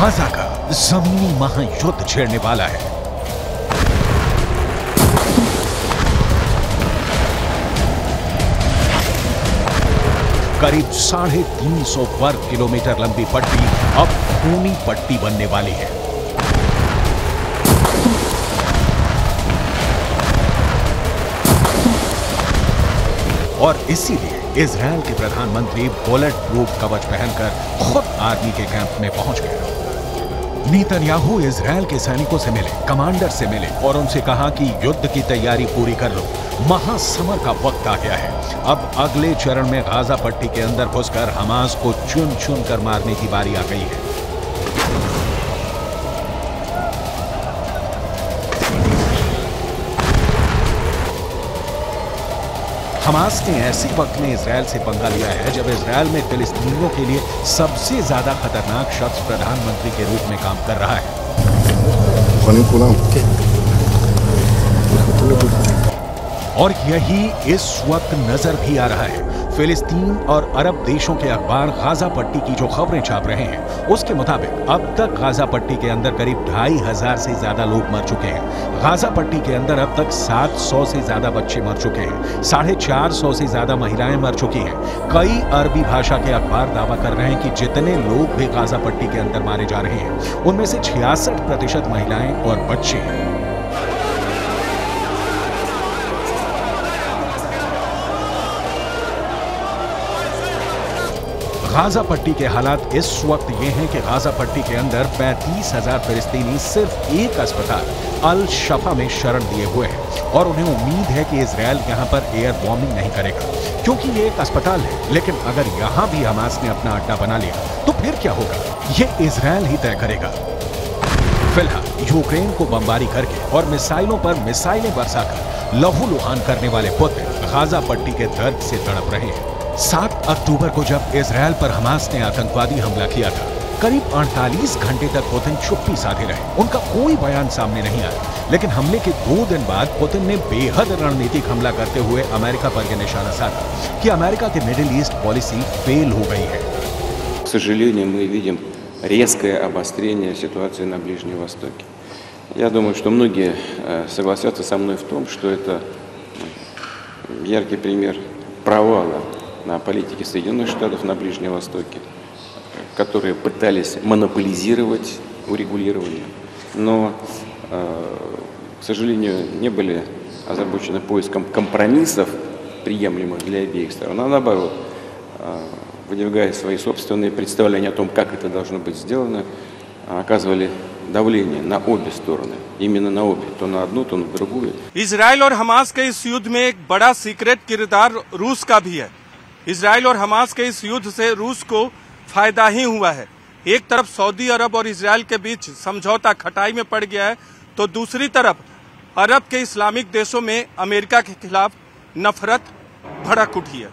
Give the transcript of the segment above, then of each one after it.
Gaza का जमीनी महायुद्ध छेड़ने वाला है। करीब 350 वर्ग किलोमीटर लंबी पट्टी अब खूनी पट्टी बनने वाली है। और इसीलिए इजरायल के प्रधानमंत्री बुलेट प्रूफ कवच पहनकर खुद आर्मी के कैंप में पहुंच गए। नेतन्याहू इजरायल के सैनिकों से मिले, कमांडर से मिले और उनसे कहा कि युद्ध की तैयारी पूरी कर लो, महासमर का वक्त आ गया है। अब अगले चरण में गाजा पट्टी के अंदर घुसकर हमास को चुन चुन कर मारने की बारी आ गई है। हमास ने ऐसे वक्त में इजरायल से पंगा लिया है जब इजरायल में फिलिस्तीनियों के लिए सबसे ज्यादा खतरनाक शख्स प्रधानमंत्री के रूप में काम कर रहा है। और यही इस वक्त नजर भी आ रहा है। फिलिस्तीन और अरब देशों के अखबार गाजा पट्टी की जो खबरें छाप रहे हैं उसके मुताबिक अब तक गाजा पट्टी के अंदर करीब 2500 से ज्यादा लोग मर चुके हैं। गाजा पट्टी के अंदर अब तक 700 से ज्यादा बच्चे मर चुके हैं। 450 से ज्यादा महिलाएं मर चुकी हैं। कई अरबी भाषा के अखबार दावा कर रहे हैं कि जितने लोग भी गाजा पट्टी के अंदर मारे जा रहे हैं उनमें से 66% महिलाएं और बच्चे हैं। गाजा पट्टी के हालात इस वक्त ये हैं कि गाजा पट्टी के अंदर 35,000 फिलिस्तीनी सिर्फ एक अस्पताल अल शफा में शरण दिए हुए हैं और उन्हें उम्मीद है कि इजरायल यहां पर एयर बॉम्बिंग नहीं करेगा क्योंकि ये एक अस्पताल है। लेकिन अगर यहां भी हमास ने अपना अड्डा बना लिया तो फिर क्या होगा, ये इजरायल ही तय करेगा। फिलहाल यूक्रेन को बमबारी करके और मिसाइलों पर मिसाइलें बरसाकर लहूलुहान करने वाले पुतिन गाजा पट्टी के दर्द से तड़प रहे हैं। 7 अक्टूबर को जब इजरायल पर हमास ने आतंकवादी हमला किया था, करीब 48 घंटे तक पुतिन चुप्पी साधे रहे। उनका कोई बयान सामने नहीं आया। लेकिन हमले के 2 दिन बाद पुतिन ने बेहद रणनीतिक हमला करते हुए अमेरिका पर यह निशाना साधा कि अमेरिका की मिडिल ईस्ट पॉलिसी फेल हो गई है। К сожалению, мы видим резкое обострение ситуации на Ближнем Востоке. Я думаю, что многие согласятся со мной в том, что это яркий пример провала на политике Соединенных Штатов на Ближнем Востоке, которые пытались монополизировать урегулирование, но, к сожалению, не были озабочены поиском компромиссов, приемлемых для обеих сторон, а наоборот, выдвигая свои собственные представления о том, как это должно быть сделано, оказывали давление на обе стороны, именно на обе, то на одну, то на другую. इजराइल और हमास के इस युद्ध में एक बड़ा सीक्रेट किरदार रूस का भी है। इजराइल और हमास के इस युद्ध से रूस को फायदा ही हुआ है। एक तरफ सऊदी अरब और इजराइल के बीच समझौता खटाई में पड़ गया है, तो दूसरी तरफ अरब के इस्लामिक देशों में अमेरिका के खिलाफ नफरत भड़क उठी है।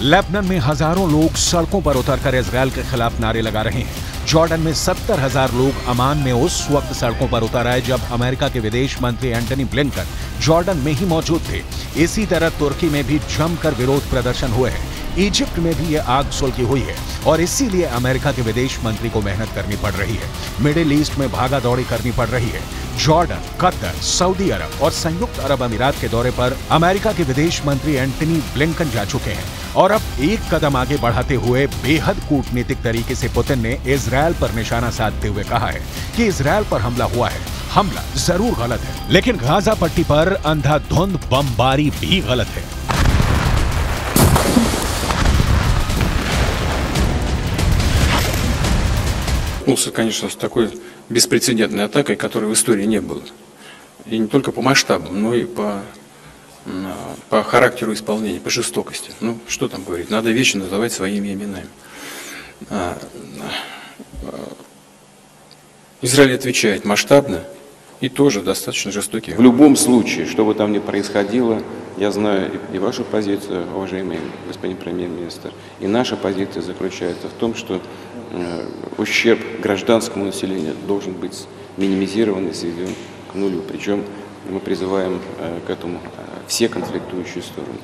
लेबनान में हजारों लोग सड़कों पर उतरकर इजरायल के खिलाफ नारे लगा रहे हैं। जॉर्डन में 70,000 लोग अमान में उस वक्त सड़कों पर उतर आए जब अमेरिका के विदेश मंत्री एंटनी ब्लिंकन जॉर्डन में ही मौजूद थे। इसी तरह तुर्की में भी जमकर विरोध प्रदर्शन हुए हैं। इजिप्ट में भी ये आग सुलगी हुई है और इसीलिए अमेरिका के विदेश मंत्री को मेहनत करनी पड़ रही है। मिडिल ईस्ट में भागा दौड़ी करनी पड़ रही है। जॉर्डन, कतर, सऊदी अरब और संयुक्त अरब अमीरात के दौरे पर अमेरिका के विदेश मंत्री एंटनी ब्लिंकन जा चुके हैं और अब एक कदम आगे बढ़ाते हुए बेहद कूटनीतिक तरीके से पुतिन ने इजरायल पर निशाना साधते हुए कहा है कि इजरायल पर हमला हुआ है। हमला जरूर गलत है, लेकिन गाजा पट्टी पर अंधाधुंध बमबारी भी गलत है। Конечно, с такой беспрецедентной атакой, которой в истории не было. И не только по масштабам, но и по характеру исполнения, по жестокости. Ну, что там говорить, надо вещи называть своими именами. Израиль отвечает масштабно и тоже достаточно жестокий. В любом случае, что бы там ни происходило, я знаю и вашу позицию, уважаемый господин премьер-министр, и наша позиция заключается в том, что ущерб гражданскому населению должен быть минимизирован и сведен к нулю. Причем мы призываем к этому все конфликтующие стороны.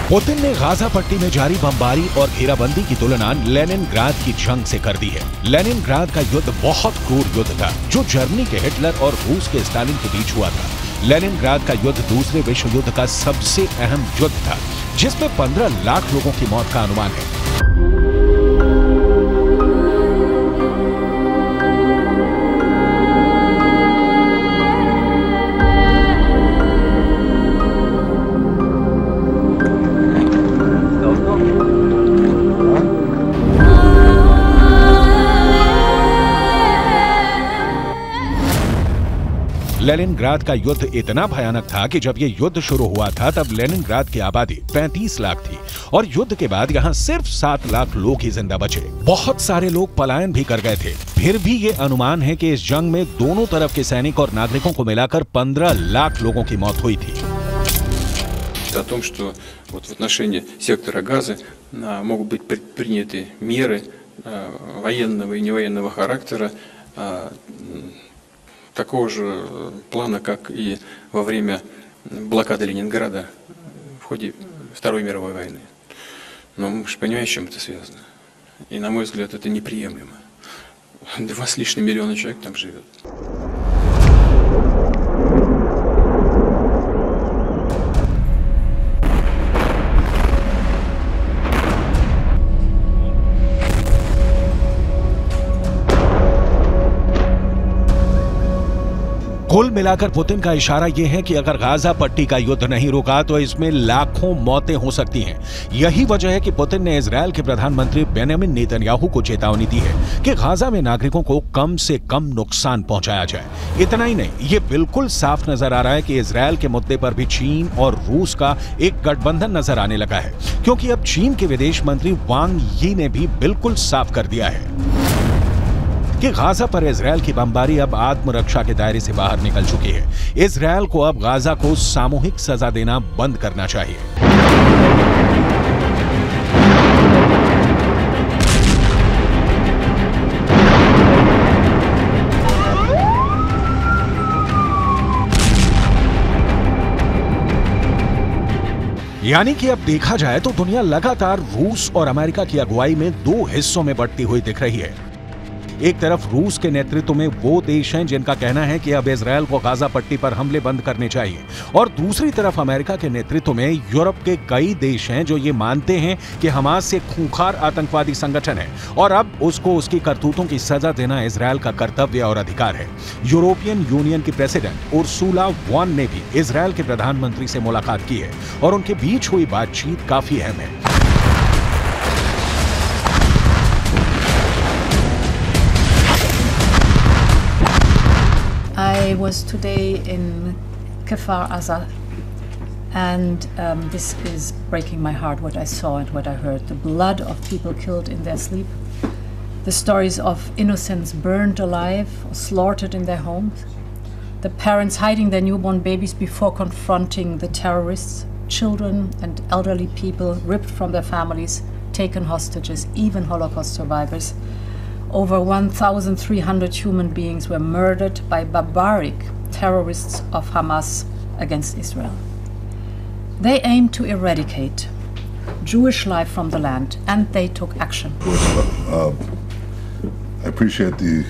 पुतिन ने गाजा पट्टी में जारी बमबारी और घेराबंदी की तुलना लेनिनग्राद की जंग से कर दी है। लेनिनग्राद का युद्ध बहुत क्रूर युद्ध था जो जर्मनी के हिटलर और रूस के स्टालिन के बीच हुआ था। लेनिनग्राद का युद्ध दूसरे विश्व युद्ध का सबसे अहम युद्ध था जिसमें 15 लाख लोगों की मौत का अनुमान है। लेनिनग्राद का युद्ध इतना भयानक था कि जब ये युद्ध शुरू हुआ था तब लेनिनग्राद की आबादी 35 लाख थी और युद्ध के बाद यहाँ सिर्फ 7 लाख लोग ही जिंदा बचे। बहुत सारे लोग पलायन भी कर गए थे। फिर भी ये अनुमान है कि इस जंग में दोनों तरफ के सैनिक और नागरिकों को मिलाकर 15 लाख लोगों की मौत हुई थी। О том, что вот в отношении сектора Газы могут быть предприняты меры военного и невоенного характера такого же плана, как и во время блокады Ленинграда в ходе Второй мировой войны. Но мы же понимаем, с чем это связано. И, на мой взгляд, это неприемлемо. 2 с лишним миллиона человек там живет. कुल मिलाकर पुतिन का इशारा यह है कि अगर गाजा पट्टी का युद्ध नहीं रुका तो इसमें लाखों मौतें हो सकती हैं। यही वजह है कि पुतिन ने इजरायल के प्रधानमंत्री बेंजामिन नेतन्याहू को चेतावनी दी है कि गाजा में नागरिकों को कम से कम नुकसान पहुंचाया जाए। इतना ही नहीं, ये बिल्कुल साफ नजर आ रहा है कि इजरायल के मुद्दे पर भी चीन और रूस का एक गठबंधन नजर आने लगा है, क्योंकि अब चीन के विदेश मंत्री वांग यी ने भी बिल्कुल साफ कर दिया है कि गाजा पर इजरायल की बमबारी अब आत्मरक्षा के दायरे से बाहर निकल चुकी है। इजरायल को अब गाजा को सामूहिक सजा देना बंद करना चाहिए। यानी कि अब देखा जाए तो दुनिया लगातार रूस और अमेरिका की अगुवाई में 2 हिस्सों में बढ़ती हुई दिख रही है। एक तरफ रूस के नेतृत्व में वो देश हैं जिनका कहना है कि अब इजरायल को गाजा पट्टी पर हमले बंद करने चाहिए, और दूसरी तरफ अमेरिका के नेतृत्व में यूरोप के कई देश हैं जो ये मानते हैं कि हमास एक खूंखार आतंकवादी संगठन है और अब उसको उसकी करतूतों की सजा देना इजरायल का कर्तव्य और अधिकार है। यूरोपियन यूनियन की प्रेसिडेंट उर्सुला वॉन ने भी इजरायल के प्रधानमंत्री से मुलाकात की है और उनके बीच हुई बातचीत काफी अहम है। I was today in Kfar Aza, and this is breaking my heart, what I saw and what I heard. The blood of people killed in their sleep, the stories of innocents burned alive or slaughtered in their homes, the parents hiding their newborn babies before confronting the terrorists, children and elderly people ripped from their families, taken hostages, even Holocaust survivors. Over 1,300 human beings were murdered by barbaric terrorists of Hamas against Israel. They aimed to eradicate Jewish life from the land, and they took action. I appreciate the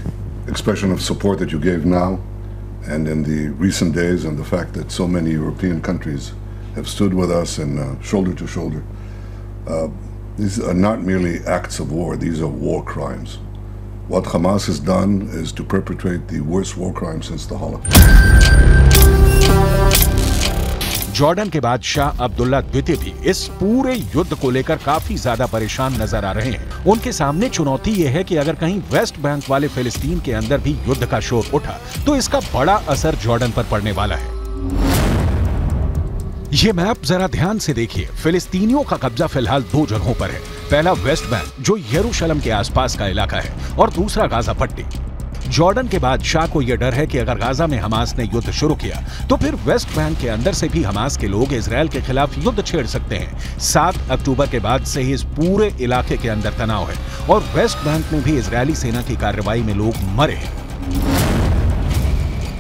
expression of support that you gave now and in the recent days, and the fact that so many European countries have stood with us and shoulder to shoulder. These are not merely acts of war, these are war crimes. What Hamas has done is to perpetrate the worst war crime since the Holocaust. Jordan के बादशाह अब्दुल्ला द्वितीय भी इस पूरे युद्ध को लेकर काफी ज्यादा परेशान नजर आ रहे हैं। उनके सामने चुनौती यह है कि अगर कहीं वेस्ट बैंक वाले फिलिस्तीन के अंदर भी युद्ध का शोर उठा तो इसका बड़ा असर जॉर्डन पर पड़ने वाला है। ये मैप जरा ध्यान से देखिए। फिलिस्तीनियों का कब्जा फिलहाल 2 जगहों पर है। पहला वेस्ट बैंक जो यरूशलेम के आसपास का इलाका है, और दूसरा गाजा पट्टी। जॉर्डन के बादशाह को यह डर है कि अगर गाजा में हमास ने युद्ध शुरू किया तो फिर वेस्ट बैंक के अंदर से भी हमास के लोग इजरायल के खिलाफ युद्ध छेड़ सकते हैं। 7 अक्टूबर के बाद से ही इस पूरे इलाके के अंदर तनाव है और वेस्ट बैंक में भी इजरायली सेना की कार्रवाई में लोग मरे हैं।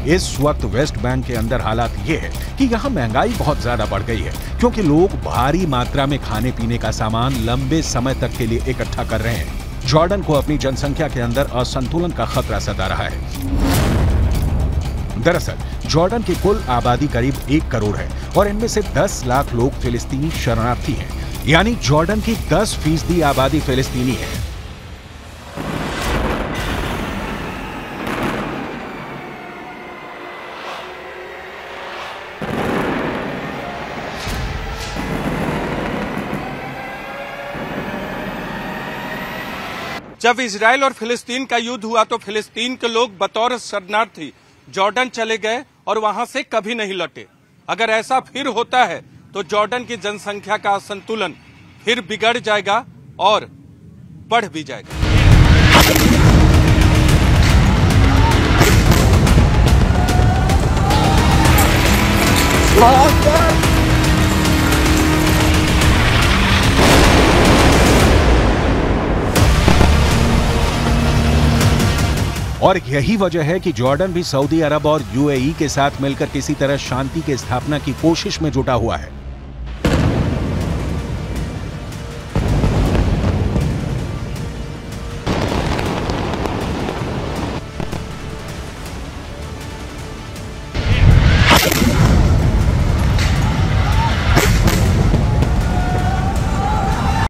इस वक्त वेस्ट बैंक के अंदर हालात ये है कि यहाँ महंगाई बहुत ज्यादा बढ़ गई है, क्योंकि लोग भारी मात्रा में खाने पीने का सामान लंबे समय तक के लिए इकट्ठा कर रहे हैं। जॉर्डन को अपनी जनसंख्या के अंदर असंतुलन का खतरा सता रहा है। दरअसल जॉर्डन की कुल आबादी करीब 1 करोड़ है और इनमें से 10 लाख लोग फिलिस्तीनी शरणार्थी हैं, यानी जॉर्डन की 10% आबादी फिलिस्तीनी है। जब इजराइल और फिलिस्तीन का युद्ध हुआ तो फिलिस्तीन के लोग बतौर शरणार्थी जॉर्डन चले गए और वहां से कभी नहीं लौटे। अगर ऐसा फिर होता है तो जॉर्डन की जनसंख्या का असंतुलन फिर बिगड़ जाएगा और बढ़ भी जाएगा। और यही वजह है कि जॉर्डन भी सऊदी अरब और यूएई के साथ मिलकर किसी तरह शांति की स्थापना की कोशिश में जुटा हुआ है।